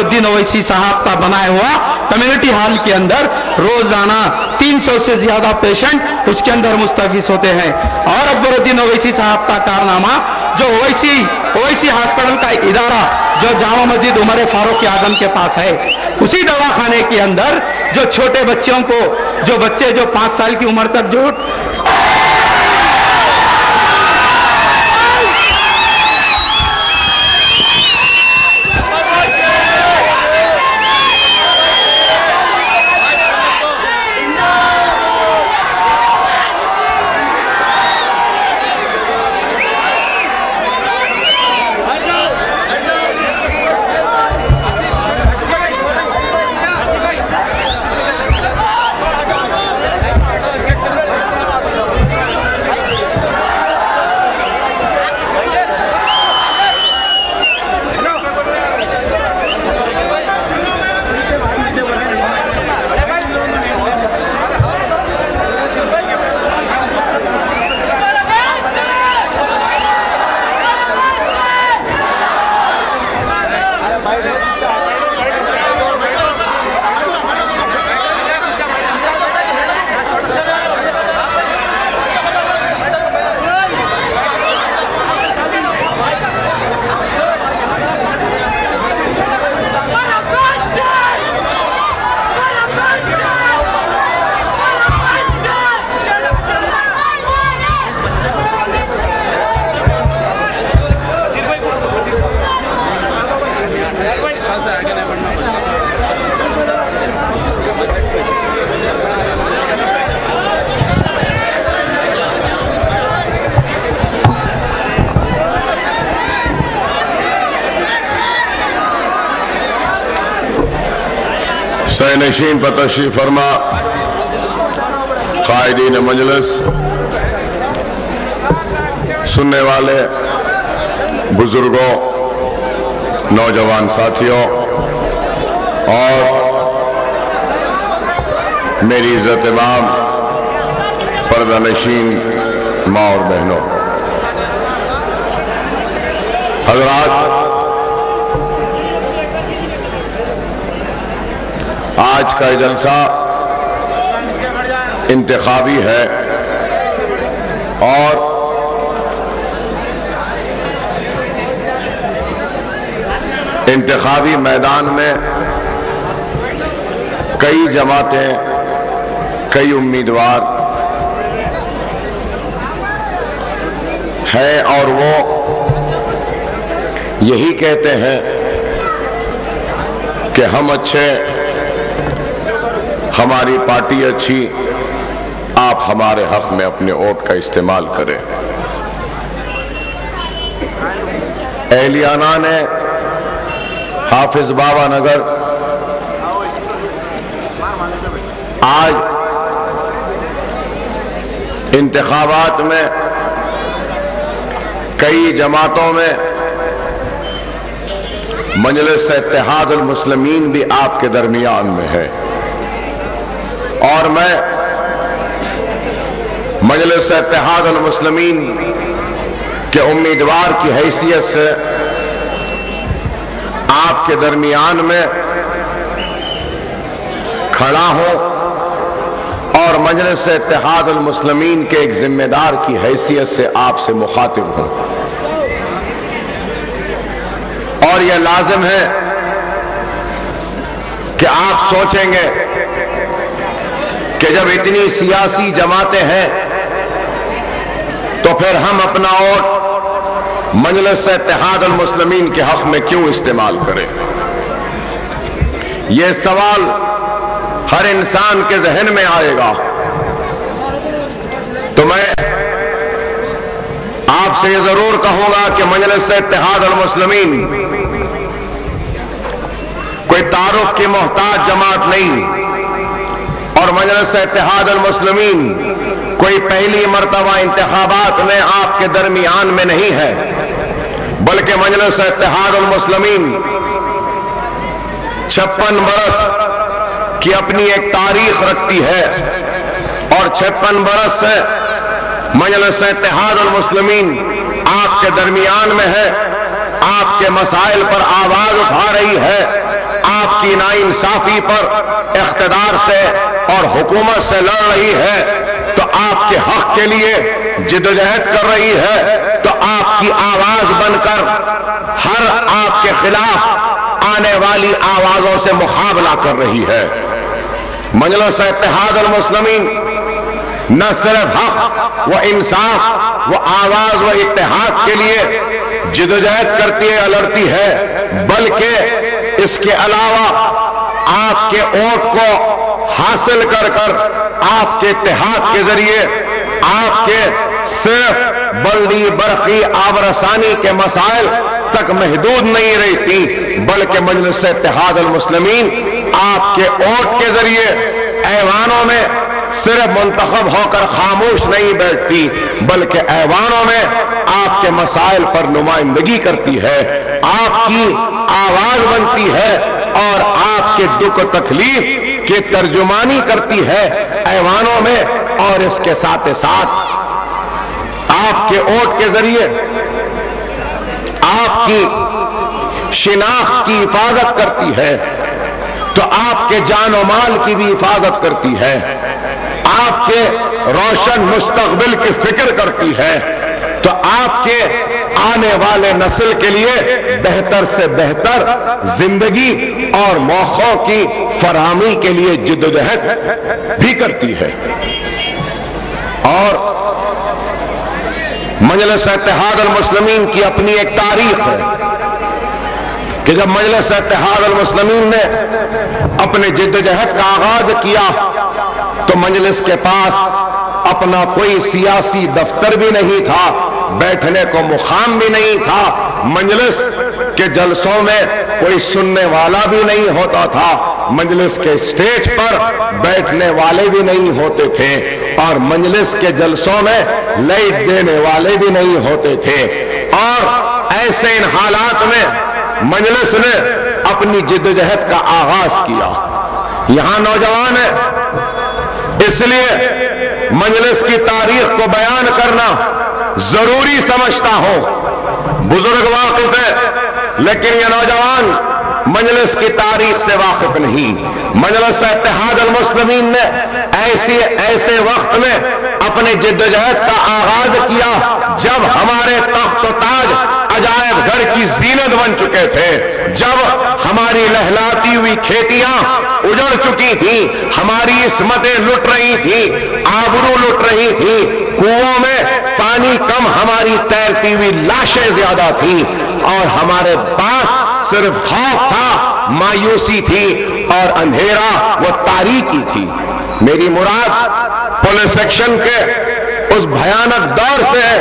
अकबरुद्दीन ओवैसी साहब का बनाया हुआ कम्युनिटी हॉल के अंदर रोजाना 300 से ज्यादा पेशेंट उसके अंदर मुस्तफिज होते हैं। और अकबरुद्दीन ओवैसी साहब का कारनामा, जो ओवैसी हॉस्पिटल का इदारा जो जामा मस्जिद उमर फारूक आजम के पास है, उसी दवाखाने के अंदर जो छोटे बच्चों को, जो बच्चे जो 5 साल की उम्र तक जो नशीन पर तशरीफ फरमा कायदीन मजलिस, सुनने वाले बुजुर्गों, नौजवान साथियों और मेरी इज्जत इमाम पर्दा नशीन माँ और बहनों, हजरात, आज का जलसा इंतखाबी है और इंतखाबी मैदान में कई जमातें, कई उम्मीदवार हैं और वो यही कहते हैं कि हम अच्छे, हमारी पार्टी अच्छी, आप हमारे हक में अपने वोट का इस्तेमाल करें। एहलियाना ने हाफिज बाबा नगर आज इंतखाबात में कई जमातों में मजलिस इत्तेहाद अल मुस्लिमीन भी आपके दरमियान में है और मैं मजलिस इत्तेहाद अल मुस्लिमीन के उम्मीदवार की हैसियत से आपके दरमियान में खड़ा हूं और मजलिस इत्तेहाद अल मुस्लिमीन के एक जिम्मेदार की हैसियत से आपसे मुखातिब हूं। और यह लाजिम है कि आप सोचेंगे कि जब इतनी सियासी जमातें हैं तो फिर हम अपना वोट मजलिस इत्तेहाद अल मुस्लिमीन के हक में क्यों इस्तेमाल करें। यह सवाल हर इंसान के जहन में आएगा। तो मैं आपसे यह जरूर कहूंगा कि मजलिस इत्तेहाद अल मुस्लिमीन कोई तारुफ की मोहताज जमात नहीं और मजलिस इत्तेहाद अल मुस्लिमीन कोई पहली मर्तबा इंतखाबात में आपके दरमियान में नहीं है, बल्कि मजलिस इत्तेहाद अल मुस्लिमीन 56 बरस की अपनी एक तारीख रखती है और 56 बरस से मजलिस इत्तेहाद अल मुस्लिमीन आपके दरमियान में है, आपके मसाइल पर आवाज उठा रही है आपकी नाइंसाफी पर इख्तिदार से और हुकूमत से लड़ रही है, तो आपके हक के लिए जिद्दोजहद कर रही है, तो आपकी आवाज बनकर हर आपके खिलाफ आने वाली आवाजों से मुकाबला कर रही है। मजलिस इत्तेहाद अल मुस्लिमीन न सिर्फ हक व इंसाफ व आवाज व इत्तेहाद के लिए जिद्दोजहद करती है, लड़ती है, बल्कि इसके अलावा आपके वोट को हासिल कर कर आपके इत्तेहाद के जरिए आपके सिर्फ बल्दी बरखी आबरसानी के मसाइल तक महदूद नहीं रहती, बल्कि मजलिस इत्तेहाद अल मुस्लिमीन आपके वोट के जरिए ऐवानों में सिर्फ मुंतखब होकर खामोश नहीं बैठती, बल्कि ऐवानों में आपके मसाइल पर नुमाइंदगी करती है, आपकी आवाज बनती है और आपके दुख तकलीफ की तर्जुमानी करती है ऐवानों में, और इसके साथ साथ आपके वोट के जरिए आपकी शिनाख्त की हिफाजत करती है, तो आपके जानो माल की भी हिफाजत करती है, आपके रोशन मुस्तकबिल की फिक्र करती है, तो आपके आने वाले नस्ल के लिए बेहतर से बेहतर जिंदगी और मौकों की फराहमी के लिए जिद्दोजहद भी करती है। और मजलिस इत्तेहाद अल मुस्लिमीन की अपनी एक तारीख है कि जब मजलिस इत्तेहाद अल मुस्लिमीन ने अपने जिद्दोजहद का आगाज किया तो मजलिस के पास अपना कोई सियासी दफ्तर भी नहीं था, बैठने को मुकाम भी नहीं था, मजलिस के जलसों में कोई सुनने वाला भी नहीं होता था, मजलिस के स्टेज पर बैठने वाले भी नहीं होते थे, और मजलिस के जलसों में लाइट देने वाले भी नहीं होते थे। और ऐसे इन हालात में मजलिस ने अपनी जिद्दोजहद का आगाज किया। यहां नौजवान है, इसलिए मजलिस की तारीख को बयान करना जरूरी समझता हूं। बुजुर्ग वाकिफ है, लेकिन ये नौजवान मजलिस की तारीख से वाकिफ नहीं। मजलिस इत्तेहाद अल मुस्लिमीन ने ऐसे वक्त में अपने जिद्दोजहद का आगाज किया जब हमारे तख्त ताज अजायब घर की जीनत बन चुके थे, जब हमारी लहलाती हुई खेतियां उजड़ चुकी थी, हमारी इस्मतें लुट रही थी, आबरू लुट रही थी, कुओं में पानी कम, हमारी तैरती हुई लाशें ज्यादा थी, और हमारे पास सिर्फ खौफ था, मायूसी थी, और अंधेरा व तारीकी थी। मेरी मुराद पुलिस एक्शन के उस भयानक दौर से है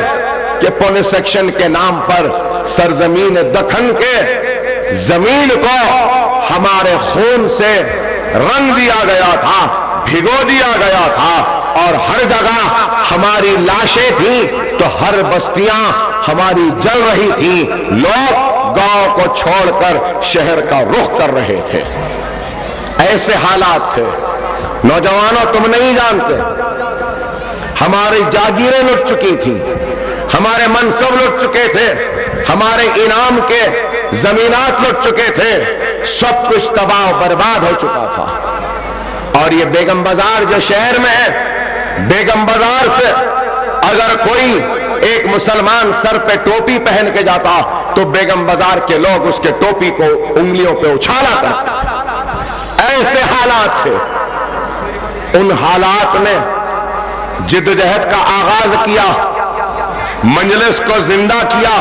कि पुलिस एक्शन के नाम पर सरजमीन दखन के जमीन को हमारे खून से रंग दिया गया था, भिगो दिया गया था, और हर जगह हमारी लाशें थी, तो हर बस्तियां हमारी जल रही थी, लोग गांव को छोड़कर शहर का रुख कर रहे थे। ऐसे हालात थे। नौजवानों, तुम नहीं जानते, हमारी जागीरें लुट चुकी थी, हमारे मनसब लुट चुके थे, हमारे इनाम के जमीनात लुट चुके थे, सब कुछ तबाह बर्बाद हो चुका था। और ये बेगम बाजार जो शहर में है, बेगम बाजार से अगर कोई एक मुसलमान सर पे टोपी पहन के जाता तो बेगम बाजार के लोग उसके टोपी को उंगलियों पे उछाला करते। ऐसे हालात थे। उन हालात में जिद्दोजहद का आगाज किया, मजलिस को जिंदा किया,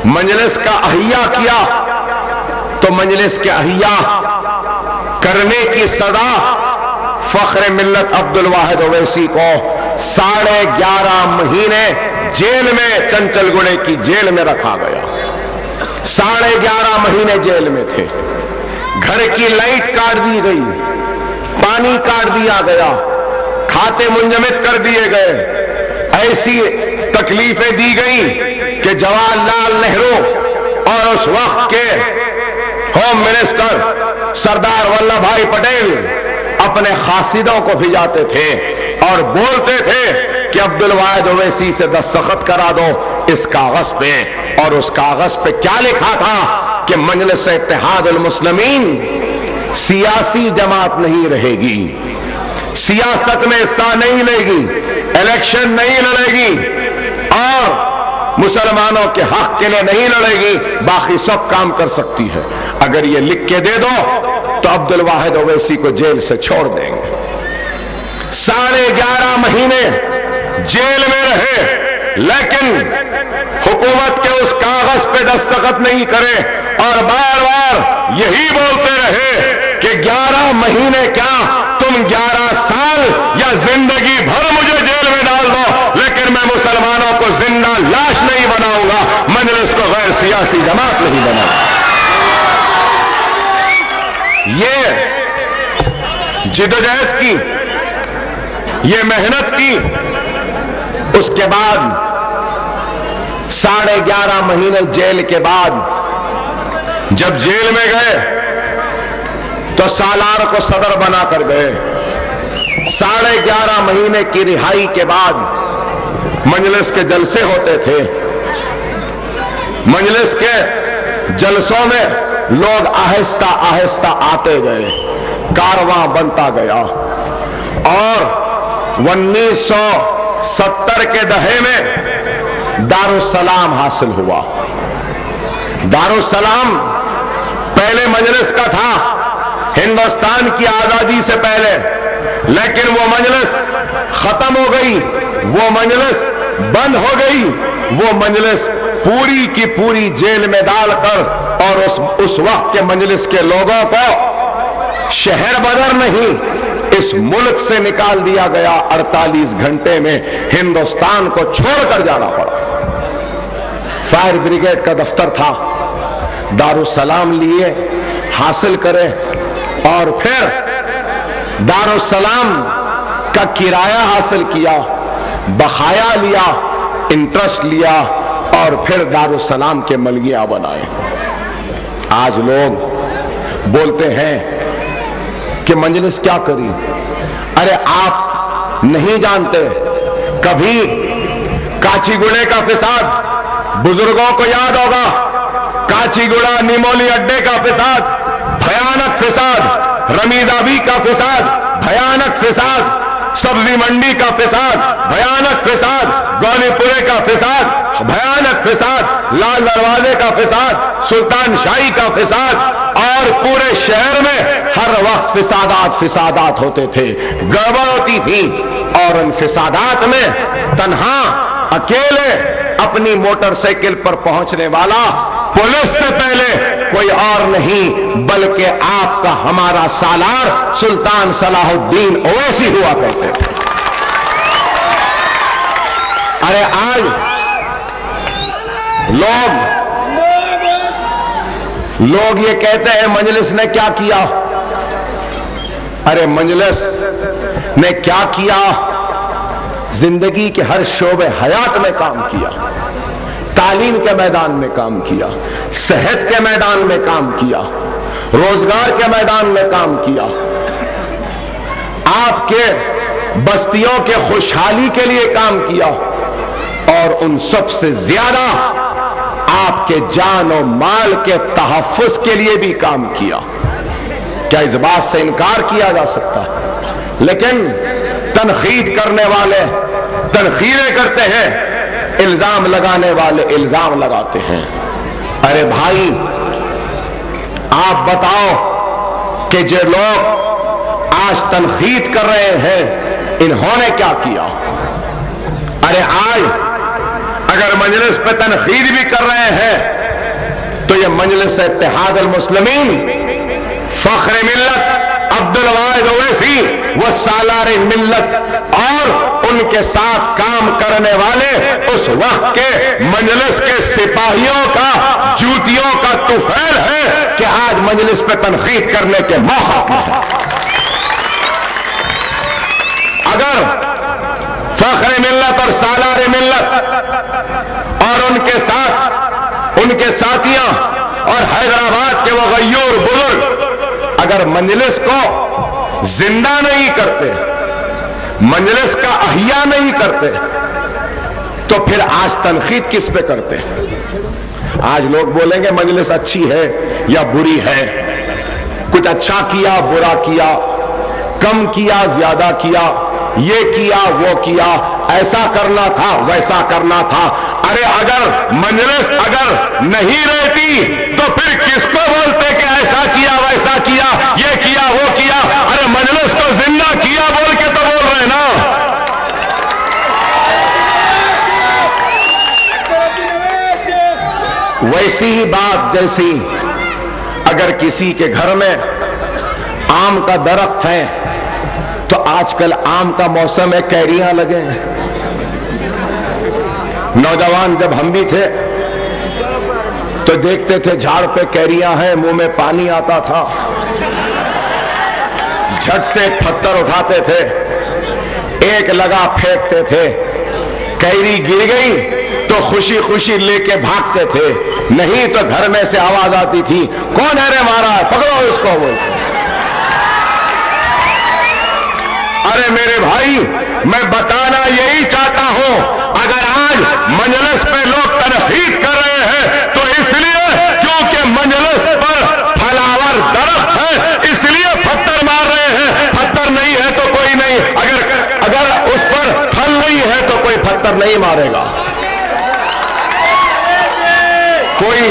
मजलिस का अहिया किया, तो मजलिस के अहिया करने की सजा फख्र मिल्लत अब्दुल वाहिद ओवैसी को 11.5 महीने जेल में, चंचलगुड़े की जेल में रखा गया। 11.5 महीने जेल में थे। घर की लाइट काट दी गई, पानी काट दिया गया, खाते मुंजमद कर दिए गए। ऐसी तकलीफें दी गई कि जवाहरलाल नेहरू और उस वक्त के होम मिनिस्टर सरदार वल्लभ भाई पटेल अपने खासिदों को भिजाते थे और बोलते थे कि अब्दुल वाहिद ओवैसी से दस्तखत करा दो इस कागज पे। और उस कागज पे क्या लिखा था? कि मजलिस इत्तेहादुल मुस्लिमीन सियासी जमात नहीं रहेगी, सियासत में हिस्सा नहीं लेगी, इलेक्शन नहीं लड़ेगी और मुसलमानों के हक के लिए नहीं लड़ेगी, बाकी सब काम कर सकती है। अगर ये लिख के दे दो तो अब्दुल वाहिद ओवैसी को जेल से छोड़ देंगे। 11.5 महीने जेल में रहे, लेकिन हुकूमत के उस कागज पे दस्तखत नहीं करे और बार बार यही बोलते रहे कि 11 महीने क्या, तुम 11 साल या जिंदगी भर मुझे जेल में डाल दो, लेकिन मैं मुसलमानों को जिंदा लाश नहीं बनाऊंगा, मजलिस को गैर सियासी जमात नहीं बनाऊंगा। ये जिद्दोजहद की, ये मेहनत की, उसके बाद 11.5 महीने जेल के बाद जब जेल में गए तो सालार को सदर बनाकर गए। 11.5 महीने की रिहाई के बाद मजलिस के जलसे होते थे। मजलिस के जलसों में लोग आहिस्ता आहिस्ता आते गए, कारवां बनता गया और 1970 के दहे में दारुस्सलाम हासिल हुआ। दारुस्सलाम पहले मजलिस का था हिंदुस्तान की आजादी से पहले, लेकिन वो मजलिस खत्म हो गई, वो मजलिस बंद हो गई, वो मजलिस पूरी की पूरी जेल में डालकर और उस वक्त के मजलिस के लोगों को शहर बदर नहीं, इस मुल्क से निकाल दिया गया। 48 घंटे में हिंदुस्तान को छोड़कर जाना पड़ा। फायर ब्रिगेड का दफ्तर था, दारुस्सलाम लिए, हासिल करे और फिर दारुस्सलाम का किराया हासिल किया, बकाया लिया, इंटरेस्ट लिया और फिर दारुस्सलाम के मलगिया बनाए। आज लोग बोलते हैं कि मजलिस क्या करी। अरे आप नहीं जानते, कभी काचीगुड़े का फिसाद, बुजुर्गों को याद होगा, काचीगुड़ा निमोली अड्डे का फिसाद, भयानक फिसाद, रमीजाबी का फिसाद, भयानक फिसाद, सब्जी मंडी का फिसाद, भयानक फिसाद, गौनीपुरे का फिसाद, भयानक फिसाद, लाल दरवाजे का फिसाद, सुल्तान शाही का फिसाद और पूरे शहर में हर वक्त फिसादात होते थे, गड़बड़ होती थी। और उन फिसादात में तन्हा अकेले अपनी मोटरसाइकिल पर पहुंचने वाला पुलिस से पहले कोई और नहीं बल्कि आपका हमारा सालार सुल्तान सलाहुद्दीन ओवैसी हुआ करते थे। अरे आज लोग ये कहते हैं मजलिस ने क्या किया। अरे मजलिस ने क्या किया, जिंदगी के हर शोबे हयात में काम किया, तालीम के मैदान में काम किया, सेहत के मैदान में काम किया, रोजगार के मैदान में काम किया, आपके बस्तियों के खुशहाली के लिए काम किया और उन सबसे ज्यादा आपके जान और माल के तहफ्फुज के लिए भी काम किया। क्या इस बात से इनकार किया जा सकता है? लेकिन तनकीद करने वाले तनकीदें करते हैं, इल्जाम लगाने वाले इल्जाम लगाते हैं। अरे भाई आप बताओ कि जो लोग आज तनकीद कर रहे हैं इन्होंने क्या किया? अरे आज अगर मजलिस पे तनकीद भी कर रहे हैं तो ये मजलिस इत्तेहादुल मुस्लिमीन, फख्र मिल्लत अब्दुल वाहिद ओवैसी व सालार मिल्लत और उनके साथ काम करने वाले उस वक्त के मजलिस के सिपाहियों का जूतियों का तुफैल है कि आज मजलिस पे तनकीद करने के मौका है। अगर फख्र मिल्लत और सालार मिल्लत और उनके साथियां और हैदराबाद के वो गयूर बुजुर्ग अगर मजलिस को जिंदा नहीं करते, मजलिस का अहिया नहीं करते, तो फिर आज तनकीद किस पे करते हैं? आज लोग बोलेंगे मजलिस अच्छी है या बुरी है, कुछ अच्छा किया बुरा किया, कम किया ज्यादा किया, ये किया वो किया, ऐसा करना था वैसा करना था। अरे अगर मजलिस अगर नहीं रहती तो फिर किसको बोलते कि ऐसा किया वैसा किया, ये किया वो किया? अरे मजलिस को जिंदा किया बोल के तो बोल रहे ना। वैसी ही बात जैसी अगर किसी के घर में आम का दरख्त है तो आजकल आम का मौसम है, कैरियां लगे हैं। नौजवान जब हम भी थे तो देखते थे झाड़ पे कैरियां हैं, मुंह में पानी आता था, झट से पत्थर उठाते थे, एक लगा फेंकते थे, कैरी गिर गई तो खुशी खुशी लेके भागते थे, नहीं तो घर में से आवाज आती थी, कौन है रे मारा है, पकड़ो इसको बोलते। अरे मेरे भाई, मैं बताना यही चाहता हूं, अगर आज मजलिस पे लोग तनकीद कर रहे हैं तो इसलिए क्योंकि मजलिस पर फलावर दरख्त है, इसलिए पत्थर मार रहे हैं। पत्थर नहीं है तो कोई नहीं, अगर उस पर फल नहीं है तो कोई पत्थर नहीं मारेगा। कोई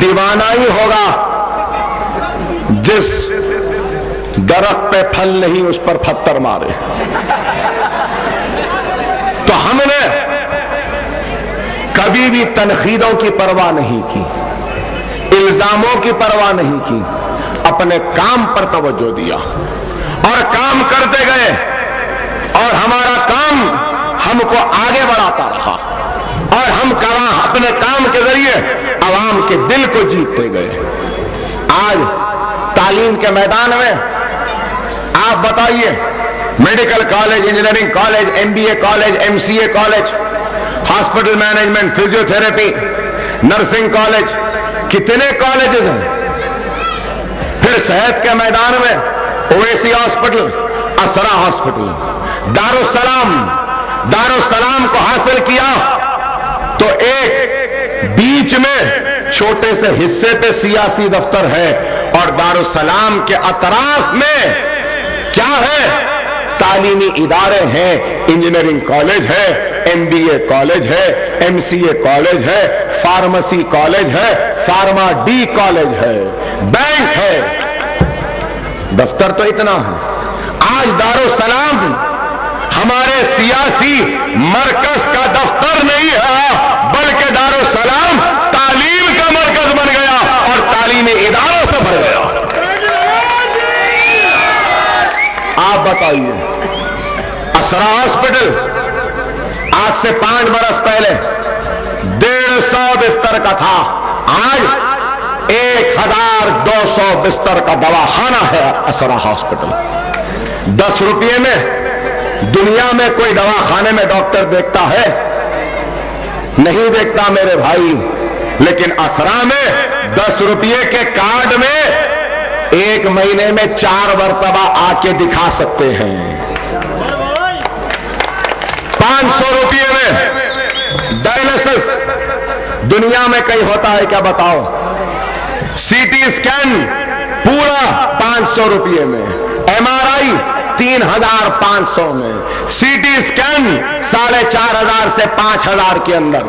दीवाना ही होगा जिस दरख्त पे फल नहीं उस पर पत्थर मारे। तो हमने कभी भी तनकीदों की परवाह नहीं की, इल्जामों की परवाह नहीं की, अपने काम पर तवज्जो दिया और काम करते गए और हमारा काम हमको आगे बढ़ाता रहा और हम अपने काम के जरिए आवाम के दिल को जीतते गए। आज तालीम के मैदान में आप बताइए, medical college, engineering college, MBA college, MCA college, hospital management, physiotherapy, nursing college, कितने कॉलेजेस हैं। फिर सेहत के मैदान में ओवैसी हॉस्पिटल, असरा हॉस्पिटल, दारुस्सलाम को हासिल किया तो एक बीच में छोटे से हिस्से पे सियासी दफ्तर है और दारुस्सलाम के अतराफ में क्या है, तालीमी इदारे हैं, इंजीनियरिंग कॉलेज है, एमबीए कॉलेज है, एमसीए कॉलेज है, फार्मेसी कॉलेज है, फार्मा डी कॉलेज है, बैंक है, दफ्तर तो इतना है। आज दारुस्सलाम हमारे सियासी मरकज का दफ्तर नहीं है, बल्कि दारुस्सलाम तालीम का मरकज बन गया और तालीमी इदारों से भर गया। आप बताइए, असरा हॉस्पिटल आज से 5 बरस पहले 150 बिस्तर का था, आज 1200 बिस्तर का दवाखाना है असरा हॉस्पिटल। 10 रुपये में दुनिया में कोई दवाखाने में डॉक्टर देखता है? नहीं देखता मेरे भाई, लेकिन असरा में 10 रुपये के कार्ड में 1 महीने में 4 मरतबा आके दिखा सकते हैं। 500 रुपये में डायलिसिस दुनिया में कहीं होता है क्या बताओ? सीटी स्कैन पूरा 500 रुपये में, एमआरआई 3500 में, सीटी स्कैन 4500 से 5000 के अंदर,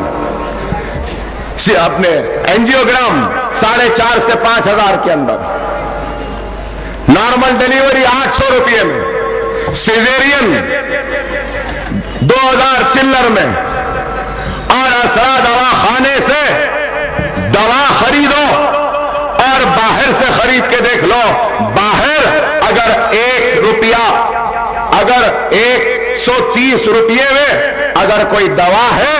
अपने एंजियोग्राम 4.5 से 5000 के अंदर, नॉर्मल डिलीवरी 800 रुपये में, सिजेरियन 2000 चिल्लर में, और असरा दवाखाने से दवा खरीदो और बाहर से खरीद के देख लो, बाहर अगर 1 रुपया, अगर 130 रुपये में अगर कोई दवा है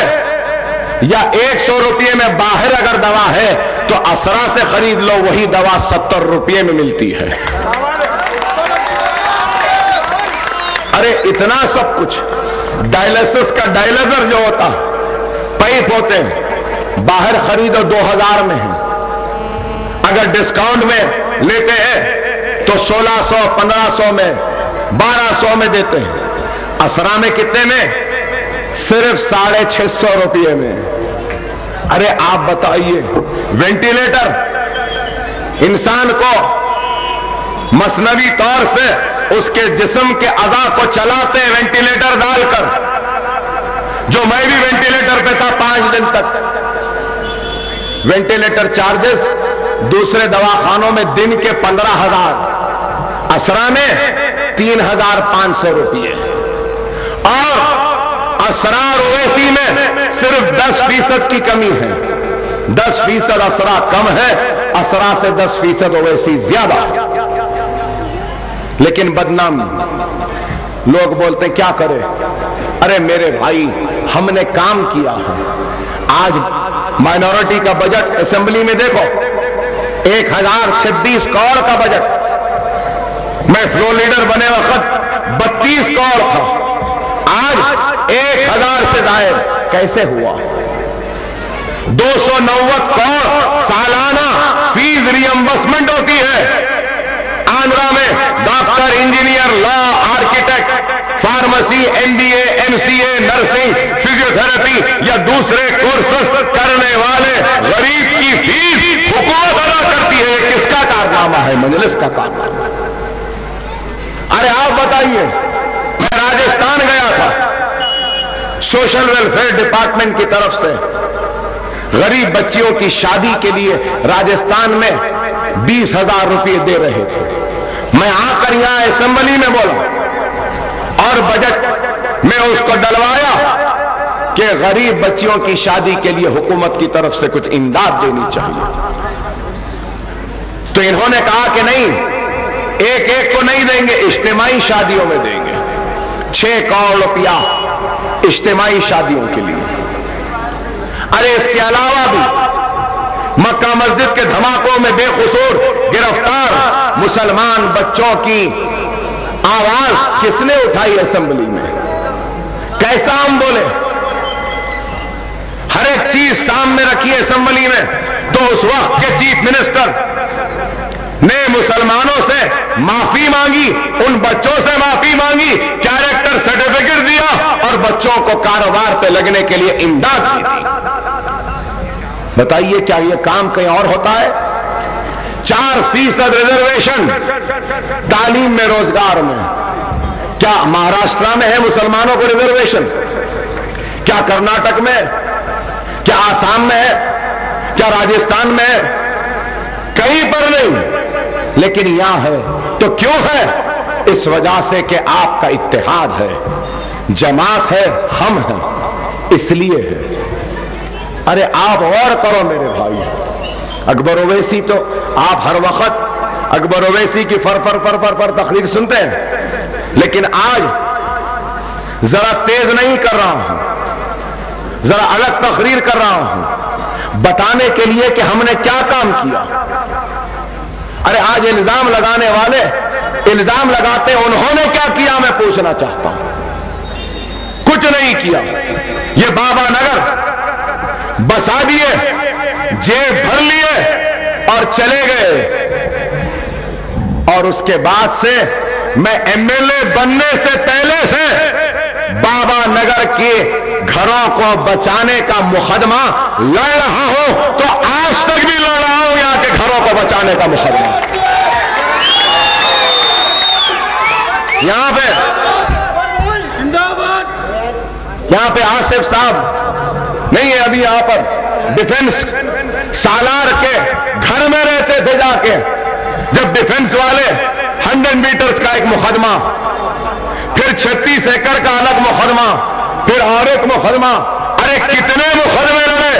या 100 रुपये में बाहर अगर दवा है तो असरा से खरीद लो, वही दवा 70 रुपये में मिलती है। अरे इतना सब कुछ, डायलिसिस का डायलिसर जो होता, पाइप होते हैं, बाहर खरीदो 2000 में है, अगर डिस्काउंट में लेते हैं तो 1600, 1500 में, 1200 में देते हैं। असरा में कितने में? सिर्फ 650 रुपये में। अरे आप बताइए, वेंटिलेटर इंसान को मसनवी तौर से उसके जिस्म के अज़ा को चलाते हैं वेंटिलेटर डालकर। जो मैं भी वेंटिलेटर पे था 5 दिन तक। वेंटिलेटर चार्जेस दूसरे दवाखानों में दिन के 15,000, असरा में 3,500 रुपये, और असरार ओवैसी में सिर्फ 10% की कमी है। 10% असरा कम है, असरा से 10% ओवैसी ज्यादा। लेकिन बदनाम लोग बोलते क्या करें। अरे मेरे भाई, हमने काम किया है। आज माइनॉरिटी का बजट असेंबली में देखो, 1026 करोड़ का बजट। मैं फ्लोर लीडर बने वक्त 32 करोड़ था, आज 1000 से जायद। कैसे हुआ? 290 करोड़ सालाना फीस रियम्बर्समेंट होती है। आंध्रा में doctor, engineer, law, architect, pharmacy, MBA, MCA, nursing, physiotherapy या दूसरे कोर्सेस करने वाले गरीब की फीस हुकूमत अदा करती है। किसका कारनामा है? मजलिस का कारनामा। अरे आप बताइए, मैं राजस्थान गया था, सोशल वेलफेयर डिपार्टमेंट की तरफ से गरीब बच्चियों की शादी के लिए राजस्थान में 20,000 रुपये दे रहे थे। मैं आकर यहां असेंबली में बोला और बजट में उसको डलवाया कि गरीब बच्चियों की शादी के लिए हुकूमत की तरफ से कुछ इमदाद देनी चाहिए। तो इन्होंने कहा कि नहीं, एक एक को नहीं देंगे, इज्तिमाई शादियों में देंगे। 6 करोड़ रुपया इज्तिमाई शादियों के लिए। अरे इसके अलावा भी मक्का मस्जिद के धमाकों में बेकसूर गिरफ्तार मुसलमान बच्चों की आवाज किसने उठाई असेंबली में? कैसा हम बोले? हर एक चीज सामने रखी असेंबली में। तो उस वक्त के चीफ मिनिस्टर ने मुसलमानों से माफी मांगी, उन बच्चों से माफी मांगी, कैरेक्टर सर्टिफिकेट दिया और बच्चों को कारोबार पे लगने के लिए इमदाद की थी। बताइए, क्या यह काम कहीं और होता है? 4% रिजर्वेशन तालीम में, रोजगार में। क्या महाराष्ट्र में है मुसलमानों को रिजर्वेशन? क्या कर्नाटक में? क्या आसाम में है? क्या राजस्थान में है? कहीं पर नहीं, लेकिन यहां है। तो क्यों है? इस वजह से कि आपका इत्तेहाद है, जमात है, हम हैं, इसलिए है। अरे आप और करो मेरे भाई। अकबर ओवैसी तो आप हर वक्त अकबर ओवैसी की फर तकरीर सुनते हैं, लेकिन आज जरा तेज नहीं कर रहा हूं, जरा अलग तकरीर कर रहा हूं, बताने के लिए कि हमने क्या काम किया। अरे आज इल्जाम लगाने वाले इल्जाम लगाते, उन्होंने क्या किया मैं पूछना चाहता हूं। कुछ नहीं किया। ये बाबा नगर बसा दिए, जेब भर लिए और चले गए। और उसके बाद से मैं एमएलए बनने से पहले से बाबा नगर के घरों को बचाने का मुकदमा लड़ रहा हूं, तो आज तक भी लड़ रहा हूं यहां के घरों को बचाने का मुकदमा। यहां पे आसिफ साहब नहीं है अभी, यहां पर डिफेंस सालार के घर में रहते थे जाके। जब डिफेंस वाले 100 मीटर्स का एक मुकदमा, फिर 36 एकड़ का अलग मुकदमा, फिर और एक मुकदमा। अरे कितने मुकदमे लड़े।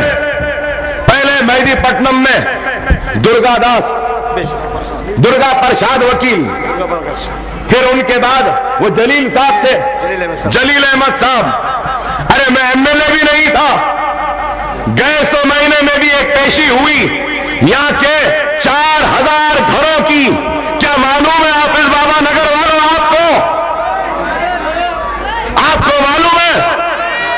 पहले मेहदीपट्टनम में दुर्गा प्रसाद वकील, फिर उनके बाद वो जलील साहब थे, जलील अहमद साहब। अरे मैं एमएलए भी नहीं था, गए 100 महीने में भी एक पेशी हुई यहां के 4000 घरों की। क्या मालूम है हाफिज बाबा नगर वालों, आपको मालूम है?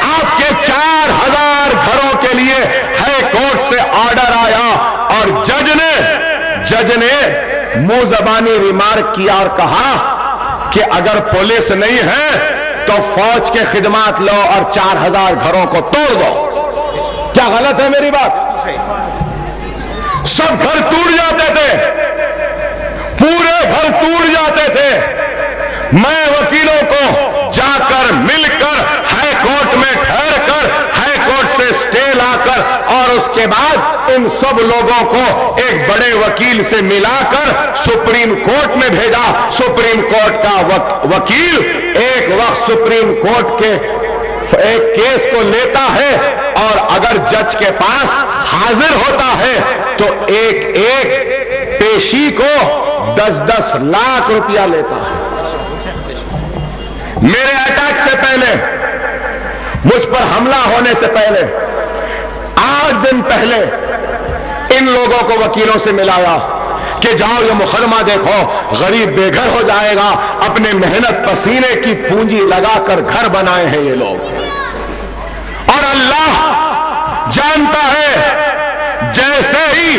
आपके 4000 घरों के लिए हाई कोर्ट से ऑर्डर आया और जज ने मुंह जबानी रिमार्क किया और कहा कि अगर पुलिस नहीं है तो फौज के खिदमात लो और 4000 घरों को तोड़ दो। क्या गलत है मेरी बात? सब घर टूट जाते थे, पूरे घर टूट जाते थे। मैं वकीलों को जाकर मिलकर हाई कोर्ट में ठहर कर, हाई कोर्ट से स्टे लाकर और उसके बाद इन सब लोगों को एक बड़े वकील से मिलाकर सुप्रीम कोर्ट में भेजा। सुप्रीम कोर्ट का वकील एक वक्त सुप्रीम कोर्ट के एक केस को लेता है और अगर जज के पास हाजिर होता है तो एक एक पेशी को 10-10 लाख रुपया लेता है। मेरे अटैक से पहले, मुझ पर हमला होने से पहले 8 दिन पहले इन लोगों को वकीलों से मिलाया कि जाओ ये मुकदमा देखो, गरीब बेघर हो जाएगा। अपने मेहनत पसीने की पूंजी लगाकर घर बनाए हैं ये लोग। और अल्लाह जानता है, जैसे ही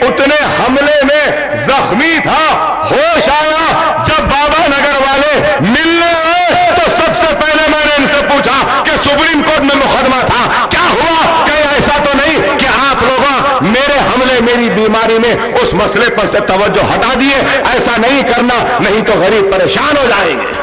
उतने हमले में जख्मी था, होश आया, जब बाबा नगर वाले मिलने आए तो सबसे पहले मैंने इनसे पूछा कि सुप्रीम कोर्ट में मुकदमा था, क्या हुआ? कहीं ऐसा तो नहीं कि आप लोगों मेरे हमले, मेरी बीमारी में उस मसले पर से तवज्जो हटा दिए? ऐसा नहीं करना, नहीं तो गरीब परेशान हो जाएंगे।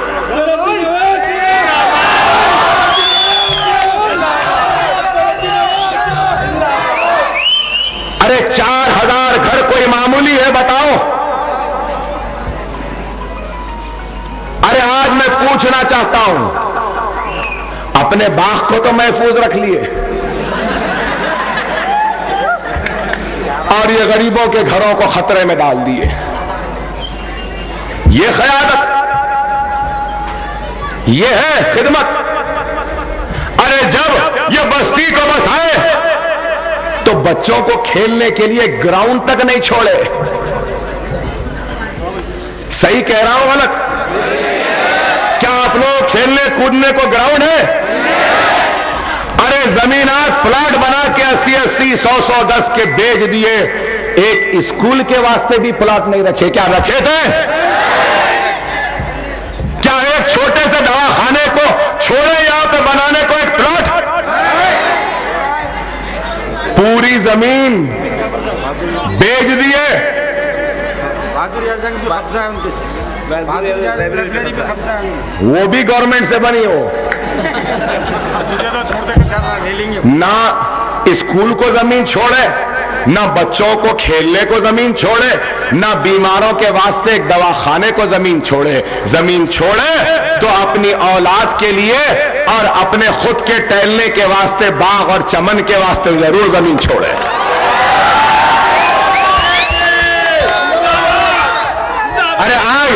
अरे 4000 घर कोई मामूली है? बताओ। अरे आज मैं पूछना चाहता हूं, अपने बाग को तो महफूज रख लिए और ये गरीबों के घरों को खतरे में डाल दिए। ये क़यादत, ये है खिदमत। अरे जब ये बस्ती को बसाए तो बच्चों को खेलने के लिए ग्राउंड तक नहीं छोड़े। सही कह रहा हूं गलत? क्या आप लोग खेलने कूदने को ग्राउंड है? अरे जमीनात प्लाट बना के 80-80, 100-100 गज के बेच दिए। एक स्कूल के वास्ते भी प्लाट नहीं रखे। क्या रखे थे? क्या एक छोटे से दवाखाने को छोड़े यहां पे बनाने को एक प्लाट? पूरी जमीन बेच दिए। वो भी गवर्नमेंट से बनी हो ना, स्कूल को जमीन छोड़े, ना बच्चों को खेलने को जमीन छोड़े, ना बीमारों के वास्ते एक दवाखाने को जमीन छोड़े। जमीन छोड़े तो अपनी औलाद के लिए और अपने खुद के टहलने के वास्ते, बाग और चमन के वास्ते जरूर जमीन छोड़े। अरे आज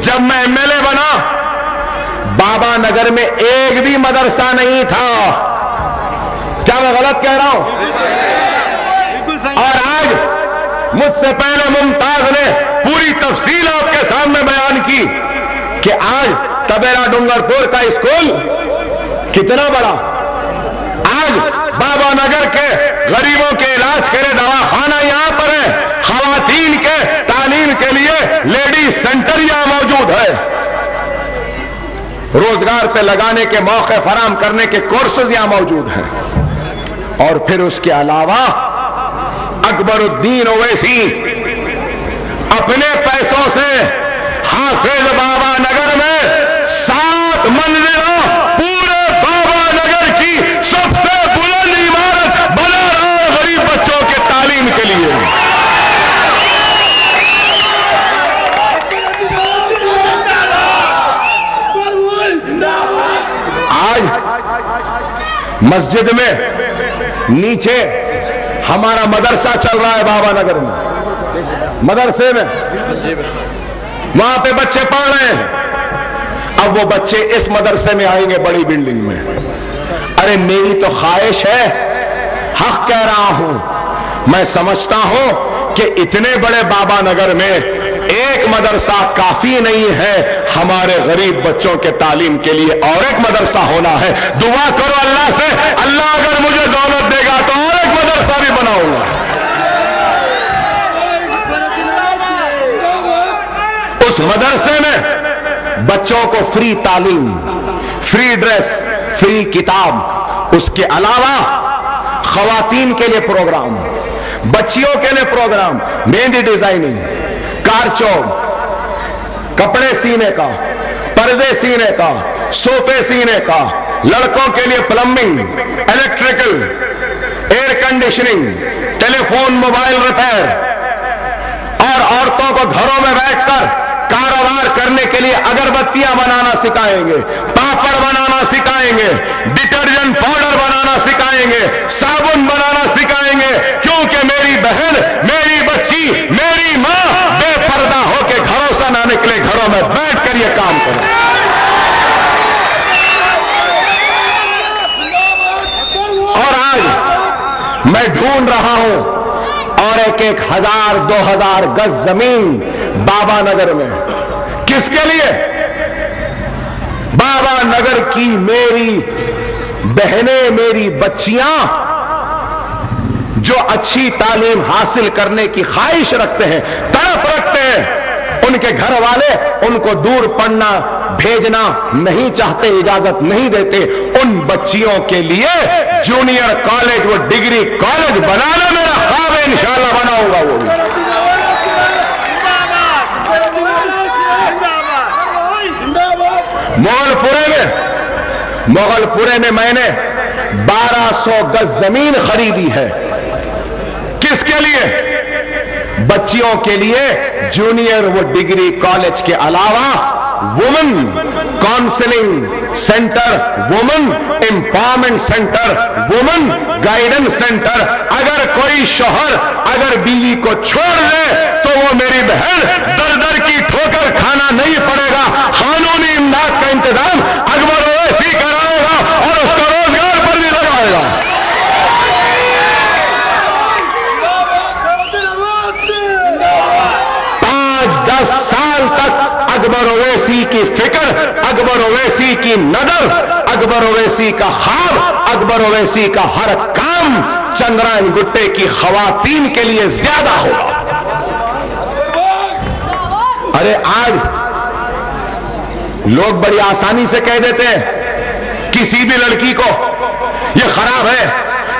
जब मैं एमएलए बना, बाबा नगर में एक भी मदरसा नहीं था। क्या मैं गलत कह रहा हूं? और आज मुझसे पहले मुमताज ने पूरी तफसील आपके सामने बयान की कि आज तबेरा डूंगरपुर का स्कूल कितना बड़ा, आज बाबा नगर के गरीबों के इलाज के लिए दवाखाना यहां पर है, खवातीन के तालीम के लिए लेडीज सेंटर यहां मौजूद है, रोजगार पे लगाने के मौके फराम करने के कोर्सेज यहां मौजूद हैं। और फिर उसके अलावा अकबरुद्दीन ओवैसी अपने पैसों से हाफिज बाबा नगर में 7 मंजिला पूरे बाबा नगर की सबसे बुलंद इमारत बना रहा है गरीब बच्चों के तालीम के लिए। आज मस्जिद में नीचे हमारा मदरसा चल रहा है बाबा नगर में, मदरसे में वहां पे बच्चे पढ़ रहे हैं। अब वो बच्चे इस मदरसे में आएंगे बड़ी बिल्डिंग में। अरे मेरी तो ख्वाहिश है, हक कह रहा हूं, मैं समझता हूं कि इतने बड़े बाबा नगर में एक मदरसा काफी नहीं है हमारे गरीब बच्चों के तालीम के लिए, और एक मदरसा होना है। दुआ करो अल्लाह से, अल्लाह अगर मुझे दौलत देगा तो और एक मदरसा भी बनाऊंगा। उस मदरसे में बच्चों को फ्री तालीम, फ्री ड्रेस, फ्री किताब, उसके अलावा खवातीन के लिए प्रोग्राम, बच्चियों के लिए प्रोग्राम, मेहंदी डिजाइनिंग, कार चौक, कपड़े सीने का, पर्दे सीने का, सोफे सीने का, लड़कों के लिए plumbing, electrical, air conditioning, telephone mobile repair, और औरतों को घरों में बैठकर कारोबार करने के लिए अगरबत्तियां बनाना सिखाएंगे, पापड़ बनाना सिखाएंगे, डिटर्जेंट पाउडर बनाना सिखाएंगे, साबुन बनाना सिखाएंगे, क्योंकि मेरी बहन, मेरी बच्ची, मेरी मां बेपर्दा होकर घरों से ना निकले, घरों में बैठकर यह काम करे। और आज मैं ढूंढ रहा हूं और एक 1000 2000 गज जमीन बाबा नगर में, किसके लिए? बाबा नगर की मेरी बहनें, मेरी बच्चियां जो अच्छी तालीम हासिल करने की ख्वाहिश रखते हैं, तड़प रखते हैं, उनके घर वाले उनको दूर पढ़ना भेजना नहीं चाहते, इजाजत नहीं देते, उन बच्चियों के लिए जूनियर कॉलेज, वो डिग्री कॉलेज बनाना मेरा ख्वाब है, इंशाअल्लाह बनाऊंगा वो भी। मोगलपुरे में मैंने 1200 गज जमीन खरीदी है, किसके लिए? बच्चियों के लिए जूनियर वो डिग्री कॉलेज के अलावा women counselling centre, women empowerment centre, women guidance centre. अगर कोई शौहर अगर बीवी को छोड़ दे तो वो मेरी बहन दर दर की ठोकर खाना नहीं पड़ेगा, कानूनी इमदाद का इंतजाम अकबर ओवैसी कराएगा और उसको रोजगार पर भी लगाएगा। 5-10 साल तक अकबर ओवैसी की फिक्र, अकबर ओवैसी की नजर, अकबर ओवैसी का ख्वाब, अकबर ओवैसी का हर काम चंद्रायन गुट्टे की खवातीन के लिए ज्यादा होगा। अरे आज लोग बड़ी आसानी से कह देते हैं किसी भी लड़की को ये खराब है,